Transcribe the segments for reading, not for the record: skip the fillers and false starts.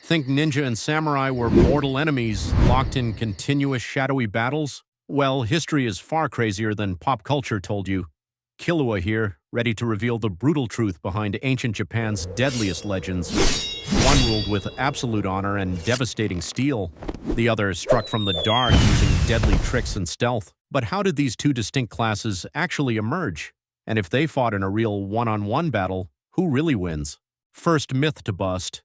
Think ninja and samurai were mortal enemies, locked in continuous shadowy battles? Well, history is far crazier than pop culture told you. Killua here, ready to reveal the brutal truth behind ancient Japan's deadliest legends. One ruled with absolute honor and devastating steel. The other struck from the dark using deadly tricks and stealth. But how did these two distinct classes actually emerge? And if they fought in a real one-on-one battle, who really wins? First myth to bust.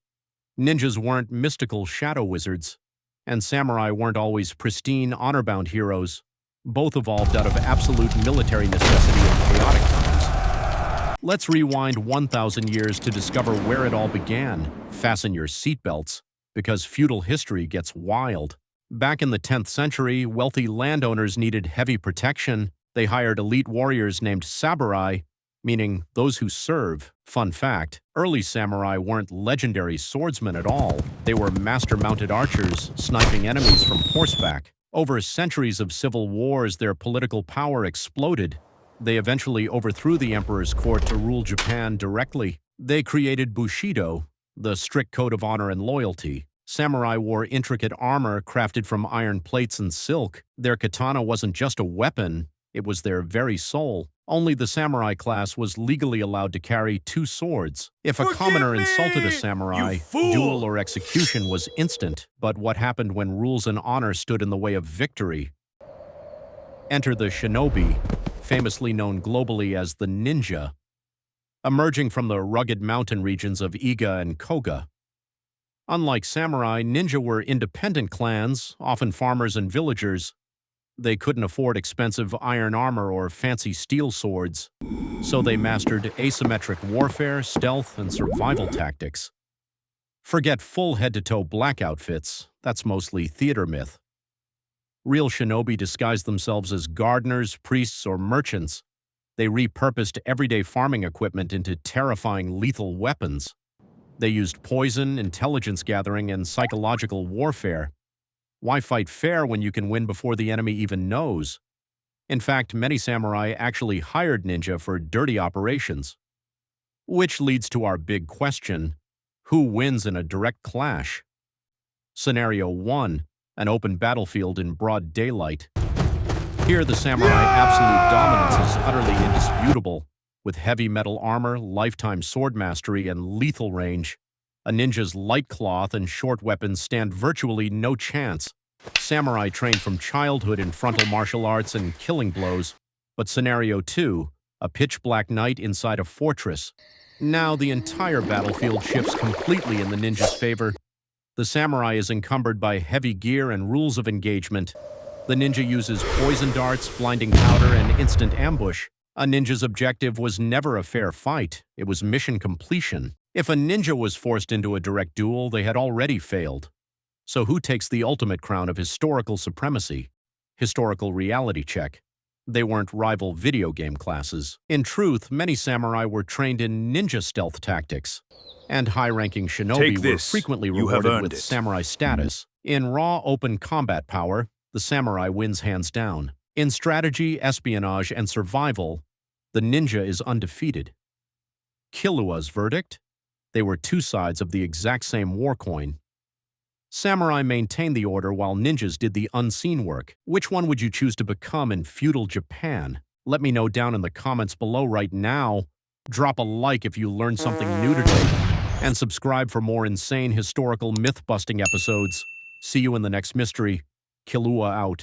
Ninjas weren't mystical shadow wizards, and samurai weren't always pristine, honor-bound heroes. Both evolved out of absolute military necessity in chaotic times. Let's rewind 1,000 years to discover where it all began. Fasten your seatbelts, because feudal history gets wild. Back in the 10th century, wealthy landowners needed heavy protection. They hired elite warriors named samurai, meaning those who serve. Fun fact, early samurai weren't legendary swordsmen at all. They were master-mounted archers, sniping enemies from horseback. Over centuries of civil wars, their political power exploded. They eventually overthrew the emperor's court to rule Japan directly. They created Bushido, the strict code of honor and loyalty. Samurai wore intricate armor crafted from iron plates and silk. Their katana wasn't just a weapon, it was their very soul. Only the samurai class was legally allowed to carry two swords. If a commoner insulted a samurai, duel or execution was instant. But what happened when rules and honor stood in the way of victory? Enter the Shinobi, famously known globally as the ninja, emerging from the rugged mountain regions of Iga and Koga. Unlike samurai, ninja were independent clans, often farmers and villagers. They couldn't afford expensive iron armor or fancy steel swords, so they mastered asymmetric warfare, stealth, and survival tactics. Forget full head-to-toe black outfits, that's mostly theater myth. Real shinobi disguised themselves as gardeners, priests, or merchants. They repurposed everyday farming equipment into terrifying lethal weapons. They used poison, intelligence gathering, and psychological warfare. Why fight fair when you can win before the enemy even knows? In fact, many samurai actually hired ninja for dirty operations. Which leads to our big question: who wins in a direct clash? Scenario 1, an open battlefield in broad daylight. Here, the samurai absolute dominance is utterly indisputable. With heavy metal armor, lifetime sword mastery, and lethal range, a ninja's light cloth and short weapons stand virtually no chance. Samurai trained from childhood in frontal martial arts and killing blows. But Scenario 2, a pitch-black night inside a fortress. Now the entire battlefield shifts completely in the ninja's favor. The samurai is encumbered by heavy gear and rules of engagement. The ninja uses poison darts, blinding powder, and instant ambush. A ninja's objective was never a fair fight, it was mission completion. If a ninja was forced into a direct duel, they had already failed. So who takes the ultimate crown of historical supremacy? Historical reality check. They weren't rival video game classes. In truth, many samurai were trained in ninja stealth tactics, and high-ranking shinobi were frequently rewarded with samurai status. In raw, open combat power, the samurai wins hands down. In strategy, espionage, and survival, the ninja is undefeated. Killua's verdict? They were two sides of the exact same war coin. Samurai maintained the order while ninjas did the unseen work. Which one would you choose to become in feudal Japan? Let me know down in the comments below right now. Drop a like if you learned something new today, and subscribe for more insane historical myth-busting episodes. See you in the next mystery. Killua out.